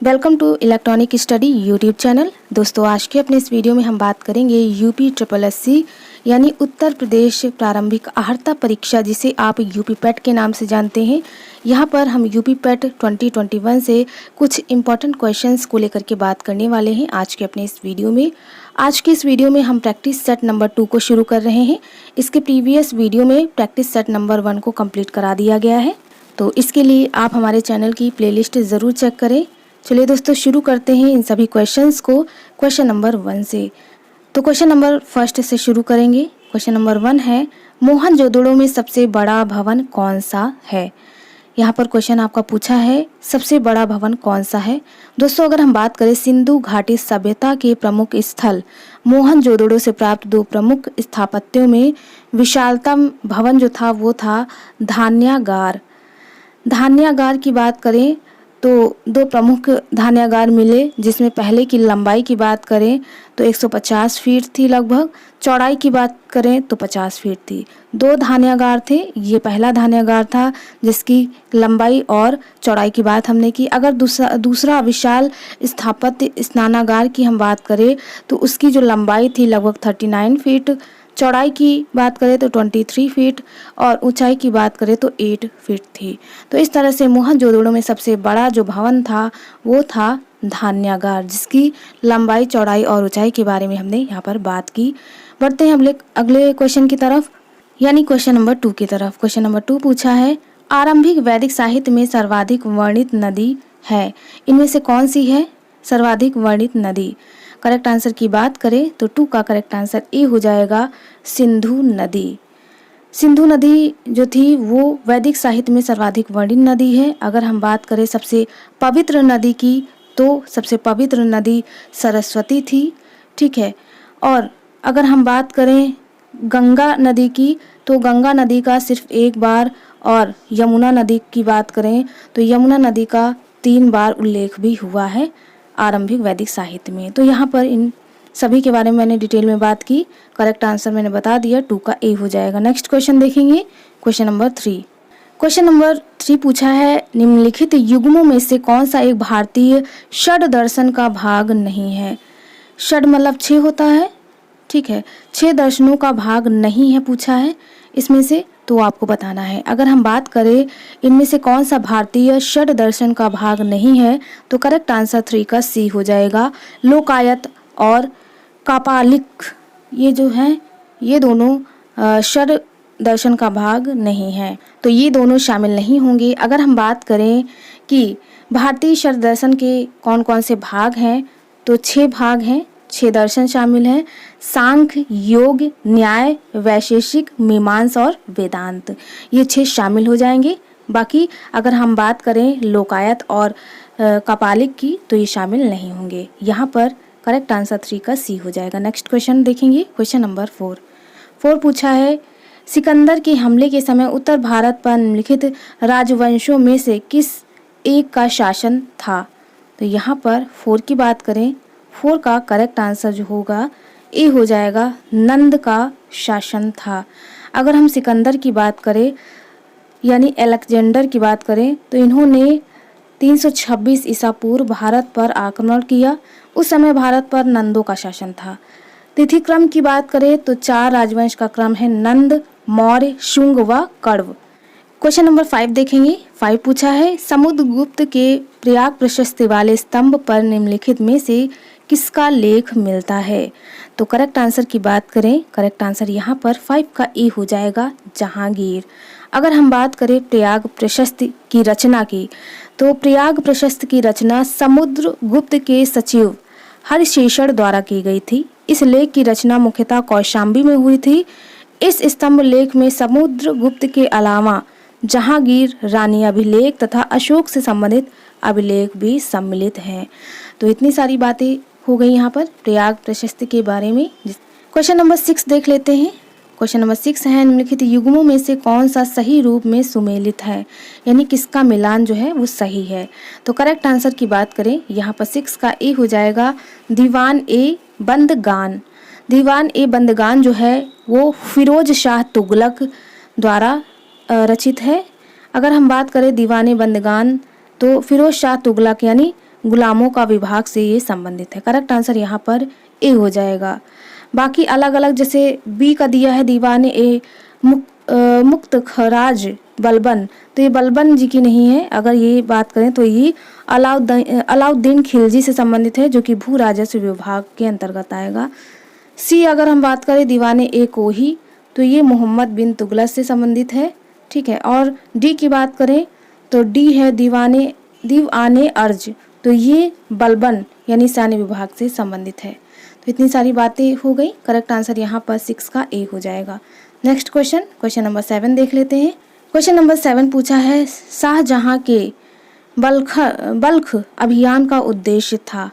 Welcome to electronic study YouTube channel. दोस्तों, आज के अपने इस वीडियो में हम बात करेंगे यूपी ट्रिपल एससी यानी उत्तर प्रदेश प्रारंभिक अर्हता परीक्षा, जिसे आप यूपी पैट के नाम से जानते हैं। यहाँ पर हम यूपी पैट 2021 से कुछ इम्पॉर्टेंट क्वेश्चंस को लेकर के बात करने वाले हैं आज के अपने इस वीडियो में। आज के इस वीडियो में हम प्रैक्टिस सेट नंबर 2 को शुरू कर रहे हैं। इसके प्रीवियस वीडियो में प्रैक्टिस सेट नंबर 1 को कंप्लीट करा दिया गया है, तो इसके लिए आप हमारे चैनल की प्लेलिस्ट ज़रूर चेक करें। चलिए दोस्तों, शुरू करते हैं इन सभी क्वेश्चंस को क्वेश्चन नंबर 1 से। तो क्वेश्चन नंबर 1 से शुरू करेंगे। क्वेश्चन नंबर 1 है, मोहनजोदड़ो में सबसे बड़ा भवन कौन सा है। यहाँ पर क्वेश्चन आपका पूछा है सबसे बड़ा भवन कौन सा है। दोस्तों, अगर हम बात करें सिंधु घाटी सभ्यता के प्रमुख स्थल मोहनजोदड़ो से प्राप्त 2 प्रमुख स्थापत्यों में विशालतम भवन जो था वो था धान्यागार। धान्यागार की बात करें तो 2 प्रमुख धान्यागार मिले, जिसमें पहले की लंबाई की बात करें तो 150 फीट थी लगभग, चौड़ाई की बात करें तो 50 फीट थी। 2 धान्यागार थे। ये पहला धान्यागार था जिसकी लंबाई और चौड़ाई की बात हमने की। अगर दूसरा विशाल स्थापत्य स्नानागार की हम बात करें तो उसकी जो लंबाई थी लगभग 39 फीट, चौड़ाई की बात करें तो 23 फीट और ऊंचाई की बात करें तो 8 फीट थी। तो इस तरह से मोहनजोदड़ो में सबसे बड़ा जो भवन था वो था धान्यागार, जिसकी लंबाई, चौड़ाई और ऊंचाई के बारे में हमने यहाँ पर बात की। बढ़ते हैं अगले क्वेश्चन की तरफ, यानी क्वेश्चन नंबर 2 की तरफ। क्वेश्चन नंबर 2 पूछा है, आरंभिक वैदिक साहित्य में सर्वाधिक वर्णित नदी है, इनमें से कौन सी है सर्वाधिक वर्णित नदी। करेक्ट आंसर की बात करें तो 2 का करेक्ट आंसर ए हो जाएगा, सिंधु नदी। सिंधु नदी जो थी वो वैदिक साहित्य में सर्वाधिक वर्णित नदी है। अगर हम बात करें सबसे पवित्र नदी की तो सबसे पवित्र नदी सरस्वती थी, ठीक है। और अगर हम बात करें गंगा नदी की तो गंगा नदी का सिर्फ 1 बार, और यमुना नदी की बात करें तो यमुना नदी का 3 बार उल्लेख भी हुआ है आरंभिक वैदिक साहित्य में। तो यहाँ पर इन सभी के बारे में मैंने डिटेल में बात की। करेक्ट आंसर मैंने बता दिया, 2 का ए हो जाएगा। नेक्स्ट क्वेश्चन देखेंगे, क्वेश्चन नंबर 3। क्वेश्चन नंबर 3 पूछा है, निम्नलिखित युग्मों में से कौन सा एक भारतीय षड दर्शन का भाग नहीं है। षड मतलब 6 होता है, ठीक है। 6 दर्शनों का भाग नहीं है पूछा है इसमें से, तो आपको बताना है। अगर हम बात करें इनमें से कौन सा भारतीय षड दर्शन का भाग नहीं है तो करेक्ट आंसर 3 का सी हो जाएगा, लोकायत और कापालिक। ये जो हैं ये दोनों षड दर्शन का भाग नहीं है, तो ये दोनों शामिल नहीं होंगे। अगर हम बात करें कि भारतीय षड दर्शन के कौन कौन से भाग हैं तो 6 भाग हैं, 6 दर्शन शामिल हैं, सांख्य, योग, न्याय, वैशेषिक, मीमांसा और वेदांत, ये 6 शामिल हो जाएंगे। बाकी अगर हम बात करें लोकायत और कपालिक की तो ये शामिल नहीं होंगे। यहाँ पर करेक्ट आंसर 3 का सी हो जाएगा। नेक्स्ट क्वेश्चन देखेंगे, क्वेश्चन नंबर 4 पूछा है, सिकंदर के हमले के समय उत्तर भारत पर निम्नलिखित राजवंशों में से किस एक का शासन था। तो यहाँ पर 4 की बात करें, 4 का करेक्ट आंसर जो होगा ए हो जाएगा, नंद का शासन था। अगर हम सिकंदर की बात करें यानी अलेक्जेंडर की बात करें तो इन्होंने 326 ईसा पूर्व भारत पर आक्रमण किया। उस समय भारत पर नंदों का शासन था। तिथि क्रम की बात करें तो 4 राजवंश का क्रम है, नंद, मौर्य, शुंग व कण्व। क्वेश्चन नंबर 5 देखेंगे। 5 पूछा है, समुद्रगुप्त के प्रयाग प्रशस्ति वाले स्तंभ पर निम्नलिखित में से किसका लेख मिलता है। तो करेक्ट आंसर की बात करें, करेक्ट आंसर यहाँ पर 5 का ए हो जाएगा, जहांगीर। अगर हम बात करें प्रयाग प्रशस्ति की रचना की तो प्रयाग प्रशस्ति की रचना समुद्रगुप्त के सचिव हरिशेषण द्वारा की गई थी। इस लेख की रचना मुख्यतः कौशाम्बी में हुई थी। इस स्तंभ लेख में समुद्रगुप्त के अलावा जहांगीर, रानी अभिलेख तथा अशोक से संबंधित अभिलेख भी सम्मिलित हैं। तो इतनी सारी बातें हो गई यहाँ पर प्रयाग प्रशस्ति के बारे में। क्वेश्चन नंबर 6 देख लेते हैं। क्वेश्चन नंबर 6 है, निम्नलिखित युग्मों में से कौन सा सही रूप में सुमेलित है, यानी किसका मिलान जो है वो सही है। तो करेक्ट आंसर की बात करें यहाँ पर 6 का ए हो जाएगा, दीवान ए बंदगान। दीवान ए बंदगान जो है वो फिरोज शाह तुगलक द्वारा रचित है। अगर हम बात करें दीवान ए बंदगान तो फिरोज शाह तुगलक यानी गुलामों का विभाग से ये संबंधित है। करेक्ट आंसर यहाँ पर ए हो जाएगा। बाकी अलग अलग जैसे बी का दिया है दीवाने ए मुक्त खराज बलबन, तो ये बलबन जी की नहीं है। अगर ये बात करें तो ये अलाउद्दीन खिलजी से संबंधित है, जो कि भू राजस्व विभाग के अंतर्गत आएगा। सी अगर हम बात करें दीवाने ए कोही, तो ये मोहम्मद बिन तुगलक से संबंधित है, ठीक है। और डी की बात करें तो डी है दीवाने अर्ज, तो ये बलबन यानी सैन्य विभाग से संबंधित है। तो इतनी सारी बातें हो गई। करेक्ट आंसर यहाँ पर 6 का ए हो जाएगा। नेक्स्ट क्वेश्चन नंबर 7 देख लेते हैं। क्वेश्चन नंबर 7 पूछा है शाहजहां के बल्ख अभियान का उद्देश्य था।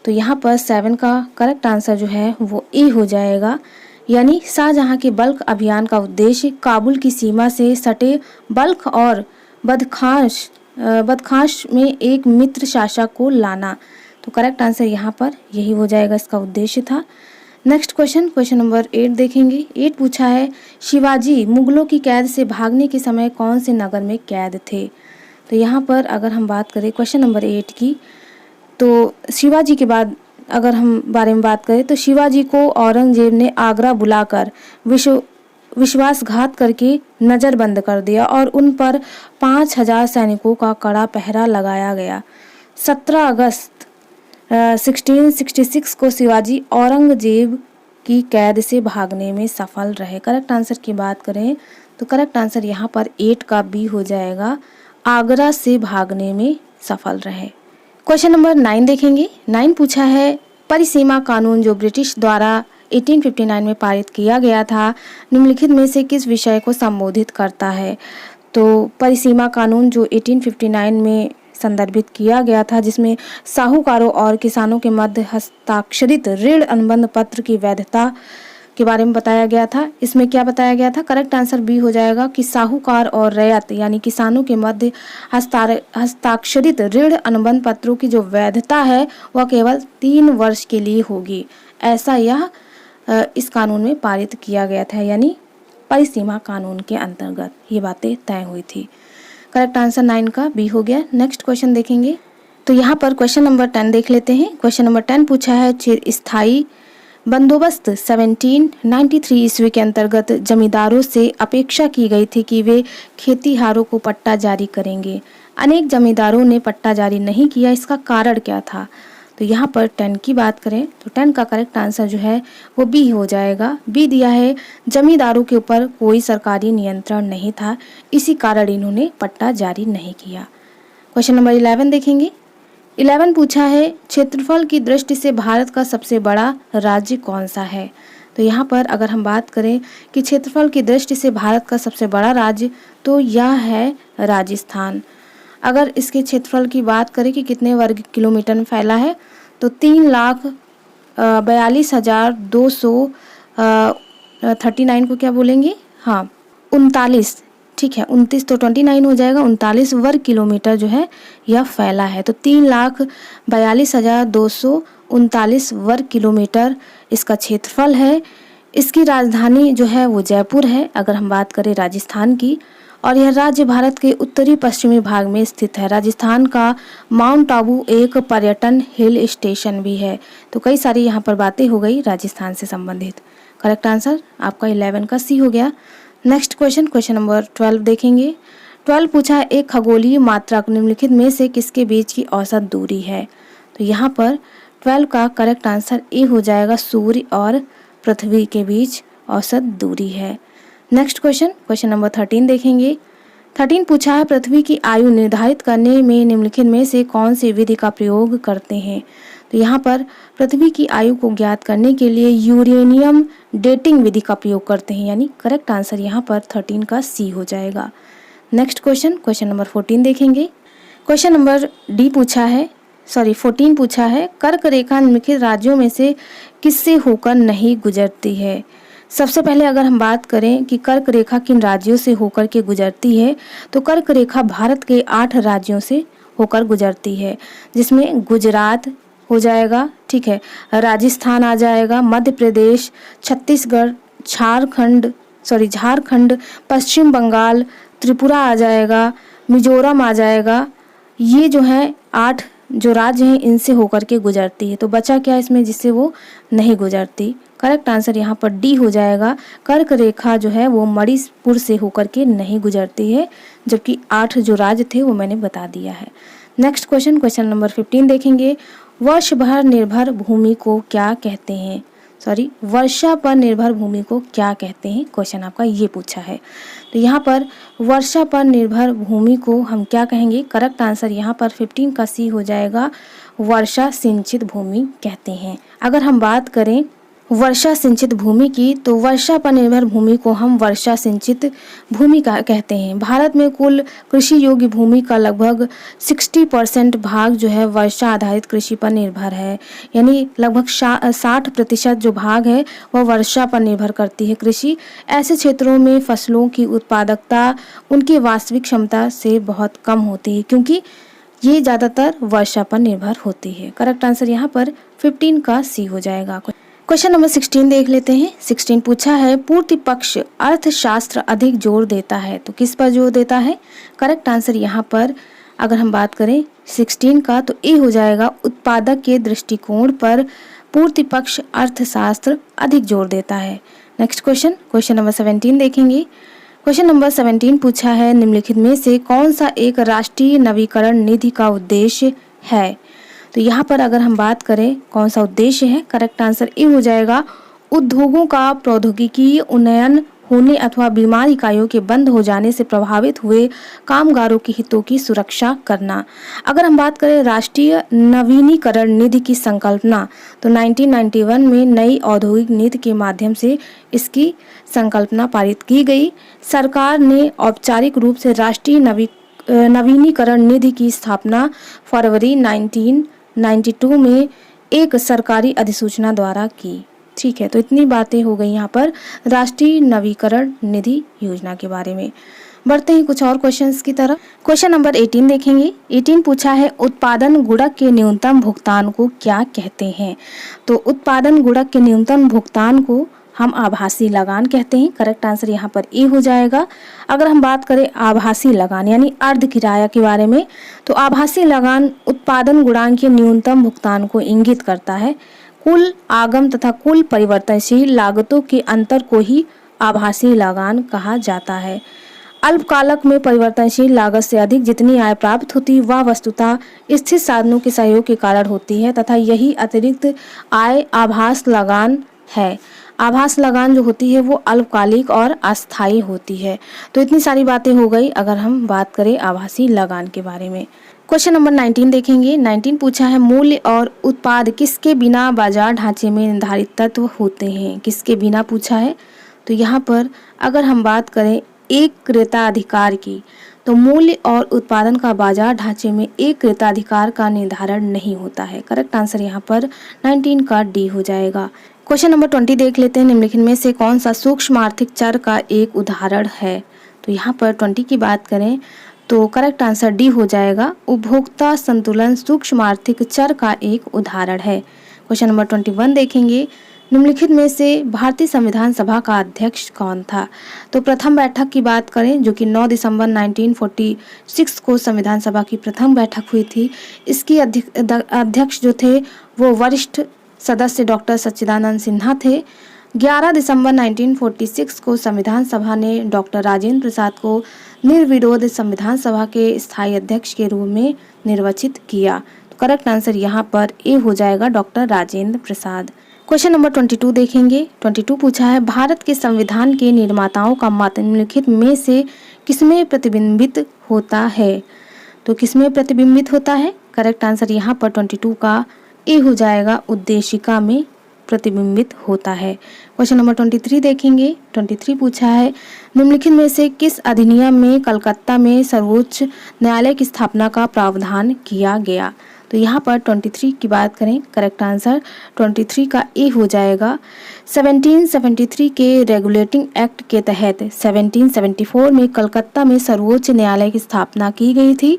तो यहाँ पर 7 का करेक्ट आंसर जो है वो ए हो जाएगा। यानी शाहजहां के बल्ख अभियान का उद्देश्य काबुल की सीमा से सटे बल्ख और बदखाश में एक मित्र शासक को लाना। तो करेक्ट आंसर यहाँ पर यही हो जाएगा, इसका उद्देश्य था। नेक्स्ट क्वेश्चन नंबर 8 देखेंगे। 8 पूछा है शिवाजी मुगलों की कैद से भागने के समय कौन से नगर में कैद थे। तो यहाँ पर अगर हम बात करें क्वेश्चन नंबर 8 की, तो शिवाजी के बाद अगर हम बारे में बात करें तो शिवाजी को औरंगजेब ने आगरा बुलाकर विश्वासघात करके नज़रबंद कर दिया और उन पर 5000 सैनिकों का कड़ा पहरा लगाया गया। 17 अगस्त 1666 को शिवाजी औरंगजेब की कैद से भागने में सफल रहे। करेक्ट आंसर की बात करें तो करेक्ट आंसर यहाँ पर 8 का बी हो जाएगा, आगरा से भागने में सफल रहे। क्वेश्चन नंबर 9 देखेंगे। 9 पूछा है परिसीमा कानून जो ब्रिटिश द्वारा 1859 में पारित किया गया था, निम्नलिखित में से किस विषय को संबोधित करता है। तो परिसीमा कानून जो 1859 में संदर्भित किया गया था, जिसमें साहूकारों और किसानों के मध्य हस्ताक्षरित ऋण अनुबंध पत्र की वैधता के बारे में बताया गया था। इसमें क्या बताया गया था? करेक्ट आंसर बी हो जाएगा कि साहूकार और रैयत यानी किसानों के मध्य हस्ताक्षरित ऋण अनुबंध पत्रों की जो वैधता है वह केवल 3 वर्ष के लिए होगी। ऐसा यह इस कानून में पारित किया गया था, यानी परिसीमा कानून के अंतर्गत ये बातें तय हुई थी। करेक्ट आंसर 9 का बी हो गया। नेक्स्ट क्वेश्चन देखेंगे तो यहाँ पर क्वेश्चन नंबर 10 देख लेते हैं। क्वेश्चन नंबर 10 पूछा है चिरस्थायी बंदोबस्त 1793 ईस्वी के अंतर्गत जमींदारों से अपेक्षा की गई थी कि वे खेतीहारों को पट्टा जारी करेंगे। अनेक जमींदारों ने पट्टा जारी नहीं किया, इसका कारण क्या था? तो यहाँ पर 10 की बात करें तो 10 का करेक्ट आंसर जो है वो बी हो जाएगा। बी दिया है जमींदारों के ऊपर कोई सरकारी नियंत्रण नहीं था, इसी कारण इन्होंने पट्टा जारी नहीं किया। क्वेश्चन नंबर 11 देखेंगे। 11 पूछा है क्षेत्रफल की दृष्टि से भारत का सबसे बड़ा राज्य कौन सा है। तो यहाँ पर अगर हम बात करें कि क्षेत्रफल की दृष्टि से भारत का सबसे बड़ा राज्य तो यह है राजस्थान। अगर इसके क्षेत्रफल की बात करें कि कितने वर्ग किलोमीटर में फैला है तो 3,42,239 को क्या बोलेंगे, हाँ 39, ठीक है 29 तो 29 हो जाएगा, 39 वर्ग किलोमीटर जो है यह फैला है। तो 3,42,239 वर्ग किलोमीटर इसका क्षेत्रफल है। इसकी राजधानी जो है वो जयपुर है अगर हम बात करें राजस्थान की, और यह राज्य भारत के उत्तरी पश्चिमी भाग में स्थित है। राजस्थान का माउंट आबू एक पर्यटन हिल स्टेशन भी है। तो कई सारी यहाँ पर बातें हो गई राजस्थान से संबंधित। करेक्ट आंसर आपका 11 का सी हो गया। नेक्स्ट क्वेश्चन नंबर 12 देखेंगे। 12 पूछा एक खगोलीय मात्रक निम्नलिखित में से किसके बीच की औसत दूरी है। तो यहाँ पर 12 का करेक्ट आंसर ए हो जाएगा, सूर्य और पृथ्वी के बीच औसत दूरी है। नेक्स्ट क्वेश्चन नंबर 13 देखेंगे। 13 पूछा है पृथ्वी की आयु निर्धारित करने में निम्नलिखित में से कौन सी विधि का प्रयोग करते हैं। तो यहाँ पर पृथ्वी की आयु को ज्ञात करने के लिए यूरेनियम डेटिंग विधि का प्रयोग करते हैं, यानी करेक्ट आंसर यहाँ पर 13 का सी हो जाएगा। नेक्स्ट क्वेश्चन नंबर 14 देखेंगे। क्वेश्चन नंबर 14 पूछा है कर्क रेखा निम्नलिखित राज्यों में से किससे होकर नहीं गुजरती है। सबसे पहले अगर हम बात करें कि कर्क रेखा किन राज्यों से होकर के गुजरती है तो कर्क रेखा भारत के 8 राज्यों से होकर गुजरती है, जिसमें गुजरात हो जाएगा, ठीक है, राजस्थान आ जाएगा, मध्य प्रदेश, छत्तीसगढ़, झारखंड, पश्चिम बंगाल, त्रिपुरा आ जाएगा, मिजोरम आ जाएगा। ये जो है 8 जो राज्य हैं इनसे होकर के गुजरती है। तो बचा क्या इसमें जिससे वो नहीं गुजरती? करेक्ट आंसर यहाँ पर डी हो जाएगा। कर्क रेखा जो है वो मणिपुर से होकर के नहीं गुजरती है, जबकि 8 जो राज्य थे वो मैंने बता दिया है। नेक्स्ट क्वेश्चन नंबर 15 देखेंगे। वर्ष भर निर्भर भूमि को क्या कहते हैं? वर्षा पर निर्भर भूमि को क्या कहते हैं? क्वेश्चन आपका ये पूछा है। तो यहाँ पर वर्षा पर निर्भर भूमि को हम क्या कहेंगे? करेक्ट आंसर यहाँ पर 15 का सी हो जाएगा। वर्षा सिंचित भूमि कहते हैं। अगर हम बात करें वर्षा सिंचित भूमि की, तो वर्षा पर निर्भर भूमि को हम वर्षा सिंचित भूमि का कहते हैं। भारत में कुल कृषि योग्य भूमि का लगभग 60% भाग जो है वर्षा आधारित कृषि पर निर्भर है, यानी लगभग 60% जो भाग है वह वर्षा पर निर्भर करती है कृषि। ऐसे क्षेत्रों में फसलों की उत्पादकता उनकी वास्तविक क्षमता से बहुत कम होती है, क्योंकि ये ज़्यादातर वर्षा पर निर्भर होती है। करेक्ट आंसर यहाँ पर 15 का सी हो जाएगा। क्वेश्चन नंबर 16 देख लेते हैं। 16 पूछा है, पूर्ति पक्ष अर्थशास्त्र अधिक जोर देता है, तो किस पर जोर देता है? करेक्ट आंसर यहाँ पर अगर हम बात करें 16 का, तो ए हो जाएगा। उत्पादक के दृष्टिकोण पर पूर्ति पक्ष अर्थशास्त्र अधिक जोर देता है। नेक्स्ट क्वेश्चन नंबर 17 देखेंगे। क्वेश्चन नंबर 17 पूछा है, निम्नलिखित में से कौन सा एक राष्ट्रीय नवीकरण निधि का उद्देश्य है? तो यहाँ पर अगर हम बात करें कौन सा उद्देश्य है, करेक्ट आंसर ए हो जाएगा। उद्योगों का प्रौद्योगिकी उन्नयन होने अथवा बीमार इकाइयों के बंद हो जाने से प्रभावित हुए कामगारों के हितों की सुरक्षा करना। अगर हम बात करें राष्ट्रीय नवीनीकरण निधि की संकल्पना, तो 1991 में नई औद्योगिक नीति के माध्यम से इसकी संकल्पना पारित की गई। सरकार ने औपचारिक रूप से राष्ट्रीय नवीनीकरण निधि की स्थापना फरवरी 1992 में एक सरकारी अधिसूचना द्वारा की। ठीक है, तो इतनी बातें हो गई यहाँ पर राष्ट्रीय नवीकरण निधि योजना के बारे में। बढ़ते हैं कुछ और क्वेश्चंस की तरफ। क्वेश्चन नंबर 18 देखेंगे। 18 पूछा है, उत्पादन गुणक के न्यूनतम भुगतान को क्या कहते हैं? तो उत्पादन गुणक के न्यूनतम भुगतान को हम आभासी लगान कहते हैं। करेक्ट आंसर यहाँ पर ए हो जाएगा। अगर हम बात करें आभासी लगान यानी अर्ध किराया के बारे में, तो आभासी लगान उत्पादन गुणांक के न्यूनतम भुगतान को इंगित करता है। कुल आगम तथा कुल परिवर्तनशील लागतों के अंतर को ही आभासी लगान कहा जाता है। अल्पकालक में परिवर्तनशील लागत से अधिक जितनी आय प्राप्त होती वह वस्तुतः स्थिर साधनों के सहयोग के कारण होती है तथा यही अतिरिक्त आय आभास लगान है। आभास लगान जो होती है वो अल्पकालिक और अस्थायी होती है। तो इतनी सारी बातें हो गई अगर हम बात करें आभासी लगान के बारे में। क्वेश्चन नंबर 19 देखेंगे। 19 पूछा है, मूल्य और उत्पाद किसके बिना बाजार ढांचे में निर्धारित तत्व होते हैं? किसके बिना पूछा है, तो यहाँ पर अगर हम बात करें एक क्रेताधिकार की, तो मूल्य और उत्पादन का बाजार ढांचे में एक क्रेताधिकार का निर्धारण नहीं होता है। करेक्ट आंसर यहाँ पर 19 का डी हो जाएगा। क्वेश्चन नंबर 20 देख लेते हैं। निम्नलिखित में से कौन सा सूक्ष्म आर्थिक चर का एक उदाहरण है? तो यहाँ पर 20 की बात करें तो करेक्ट आंसर डी हो जाएगा। उपभोक्ता संतुलन सूक्ष्म आर्थिक चर का एक उदाहरण है। क्वेश्चन नंबर 21 देखेंगे। निम्नलिखित में से भारतीय संविधान सभा का अध्यक्ष कौन था? तो प्रथम बैठक की बात करें जो कि 9 दिसंबर 1946 को संविधान सभा की प्रथम बैठक हुई थी। इसकी अध्यक्ष जो थे वो वरिष्ठ सदस्य डॉक्टर सच्चिदानंद सिन्हा थे। 11 दिसंबर 1946 को संविधान सभा ने डॉक्टर राजेंद्र प्रसाद को निर्विरोध संविधान सभा के स्थायी अध्यक्ष के रूप में निर्वाचित किया। तो करेक्ट आंसर यहाँ पर ए हो जाएगा, doctor Rajendra Prasad. Question number 22 देखेंगे। 22 पूछा है, भारत के संविधान के निर्माताओं का मत निम्नलिखित में से किसमें प्रतिबिंबित होता है? तो किसमें प्रतिबिंबित होता है? करेक्ट आंसर यहाँ पर 22 का ए हो जाएगा, उद्देशिका में प्रतिबिंबित होता है। क्वेश्चन नंबर 23 देखेंगे। 23 पूछा है, निम्नलिखित में से किस अधिनियम में कलकत्ता में सर्वोच्च न्यायालय की स्थापना का प्रावधान किया गया? तो यहाँ पर 23 की बात करें, करेक्ट आंसर 23 का ए हो जाएगा। 1773 के रेगुलेटिंग एक्ट के तहत 1774 में कलकत्ता में सर्वोच्च न्यायालय की स्थापना की गई थी।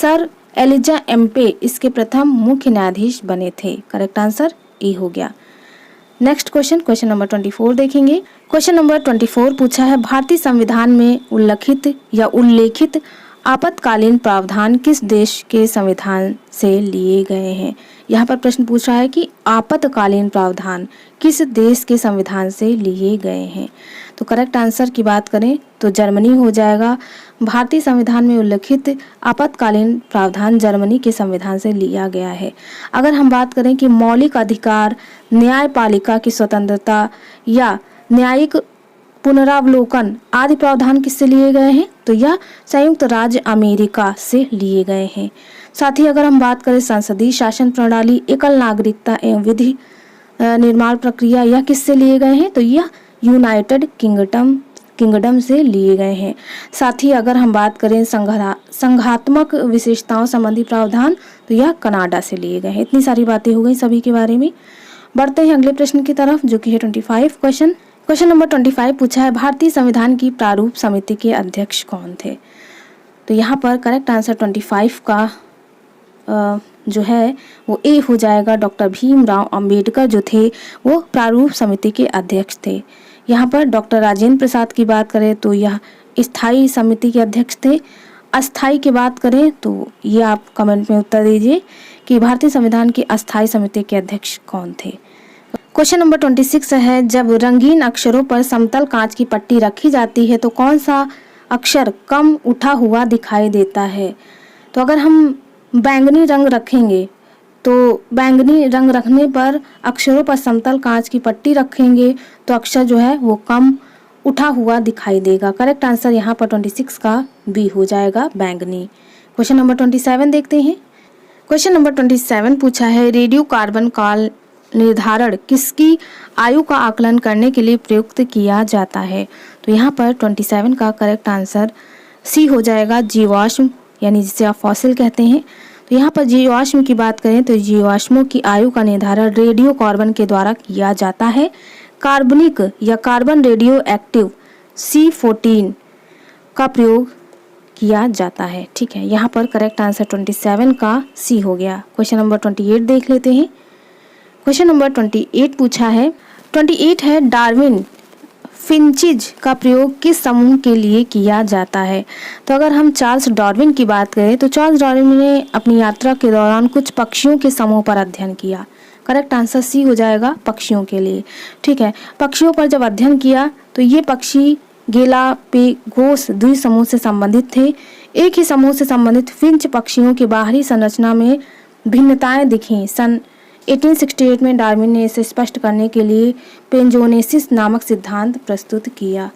सर एलिजा एम्पे इसके प्रथम मुख्य न्यायाधीश बने थे। करेक्ट आंसर ए हो गया। नेक्स्ट क्वेश्चन नंबर 24 देखेंगे। क्वेश्चन नंबर 24 पूछा है, भारतीय संविधान में उल्लिखित आपातकालीन प्रावधान किस देश के संविधान से लिए गए हैं? यहाँ पर प्रश्न पूछ रहा है कि आपातकालीन प्रावधान किस देश के संविधान से लिए गए हैं। तो करेक्ट आंसर की बात करें तो जर्मनी हो जाएगा। भारतीय संविधान में उल्लिखित आपातकालीन प्रावधान जर्मनी के संविधान से लिया गया है। अगर हम बात करें कि मौलिक अधिकार, न्यायपालिका की स्वतंत्रता या न्यायिक पुनरावलोकन आदि प्रावधान किससे लिए गए हैं? तो यह संयुक्त राज्य अमेरिका से लिए गए हैं। साथ ही अगर हम बात करें संसदीय शासन प्रणाली, एकल नागरिकता एवं विधि निर्माण प्रक्रिया, यह किससे लिए गए हैं? तो यह यूनाइटेड किंगडम से लिए गए हैं। साथ ही अगर हम बात करें संघात्मक विशेषताओं संबंधी प्रावधान, तो यह कनाडा से लिए गए हैं। इतनी सारी बातें हो गई सभी के बारे में। बढ़ते हैं अगले प्रश्न की तरफ, जो कि है 25 क्वेश्चन नंबर 25 पूछा है, भारतीय संविधान की प्रारूप समिति के अध्यक्ष कौन थे? तो यहाँ पर करेक्ट आंसर 25 का जो है वो ए हो जाएगा। डॉक्टर भीमराव अंबेडकर जो थे वो प्रारूप समिति के अध्यक्ष थे। यहाँ पर डॉक्टर राजेंद्र प्रसाद की बात करें तो यह स्थायी समिति के अध्यक्ष थे। अस्थायी की बात करें तो ये आप कमेंट में उत्तर दीजिए कि भारतीय संविधान की अस्थायी समिति के अध्यक्ष कौन थे। क्वेश्चन नंबर 26 है, जब रंगीन अक्षरों पर समतल कांच की पट्टी रखी जाती है तो कौन सा अक्षर कम उठा हुआ दिखाई देता है? तो अगर हम बैंगनी रंग रखेंगे तो बैंगनी रंग रखने पर अक्षरों पर समतल कांच की पट्टी रखेंगे तो अक्षर जो है वो कम उठा हुआ दिखाई देगा। करेक्ट आंसर यहाँ पर 26 का बी हो जाएगा, बैंगनी। क्वेश्चन नंबर 27 देखते हैं। क्वेश्चन नंबर 27 पूछा है, रेडियो कार्बन काल निर्धारण किसकी आयु का आकलन करने के लिए प्रयुक्त किया जाता है? तो यहाँ पर 27 का करेक्ट आंसर सी हो जाएगा, जीवाश्म, यानी जिसे आप फॉसिल कहते हैं। तो यहाँ पर जीवाश्म की बात करें तो जीवाश्मों की आयु का निर्धारण रेडियो कार्बन के द्वारा किया जाता है। कार्बनिक या कार्बन रेडियो एक्टिव C14 का प्रयोग किया जाता है। ठीक है, यहाँ पर करेक्ट आंसर 27 का सी हो गया। क्वेश्चन नंबर 28 देख लेते हैं। क्वेश्चन नंबर 28 पूछा है, 28 है, डार्विन फिंचिज का प्रयोग किस समूह के लिए किया जाता है? तो अगर हम चार्ल्स डार्विन की बात करें तो चार्ल्स डार्विन ने अपनी यात्रा के दौरान कुछ पक्षियों के समूह पर अध्ययन किया। करेक्ट आंसर सी हो जाएगा, पक्षियों के लिए। ठीक है, पक्षियों पर जब अध्ययन किया तो ये पक्षी गैलापेगोस द्वीप समूह से संबंधित थे। एक ही समूह से संबंधित फिंच पक्षियों की बाहरी संरचना में भिन्नताएं दिखीं। सन 1868 में डार्विन ने इसे स्पष्ट करने के लिए पेंजोनेसिस नामक सिद्धांत प्रस्तुत किया।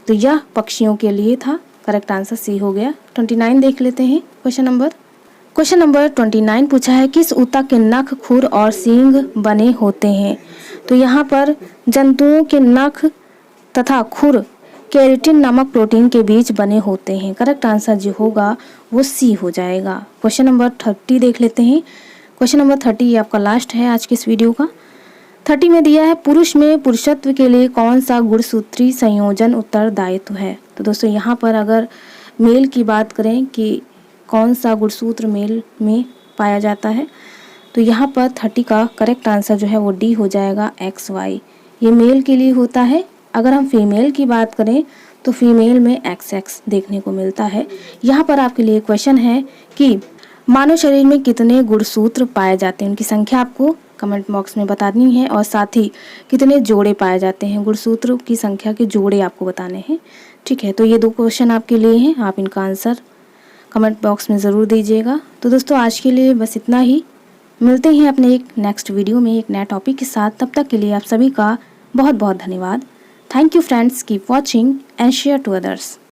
तो यह पक्षियों के लिए था। करेक्ट आंसर सी हो गया। 29 देख लेते हैं। क्वेश्चन नंबर 29 पूछा है, किस ऊतक के नख, खुर और सींग बने होते हैं? तो यहाँ पर जंतुओं के नख तथा खुर केराटिन नामक प्रोटीन के बीच बने होते हैं। करेक्ट आंसर जो होगा वो सी हो जाएगा। क्वेश्चन नंबर 30 देख लेते हैं। क्वेश्चन नंबर 30 ये आपका लास्ट है आज के इस वीडियो का। 30 में दिया है, पुरुष में पुरुषत्व के लिए कौन सा गुणसूत्री संयोजन उत्तरदायित्व है? तो दोस्तों यहाँ पर अगर मेल की बात करें कि कौन सा गुणसूत्र मेल में पाया जाता है, तो यहाँ पर 30 का करेक्ट आंसर जो है वो डी हो जाएगा, XY। ये मेल के लिए होता है। अगर हम फीमेल की बात करें तो फीमेल में XX देखने को मिलता है। यहाँ पर आपके लिए क्वेश्चन है कि मानव शरीर में कितने गुणसूत्र पाए जाते हैं, उनकी संख्या आपको कमेंट बॉक्स में बतानी है, और साथ ही कितने जोड़े पाए जाते हैं, गुणसूत्रों की संख्या के जोड़े आपको बताने हैं। ठीक है, तो ये 2 क्वेश्चन आपके लिए हैं, आप इनका आंसर कमेंट बॉक्स में ज़रूर दीजिएगा। तो दोस्तों आज के लिए बस इतना ही। मिलते हैं अपने एक नेक्स्ट वीडियो में एक नया टॉपिक के साथ। तब तक के लिए आप सभी का बहुत बहुत धन्यवाद। Thank you friends, keep watching and share to others.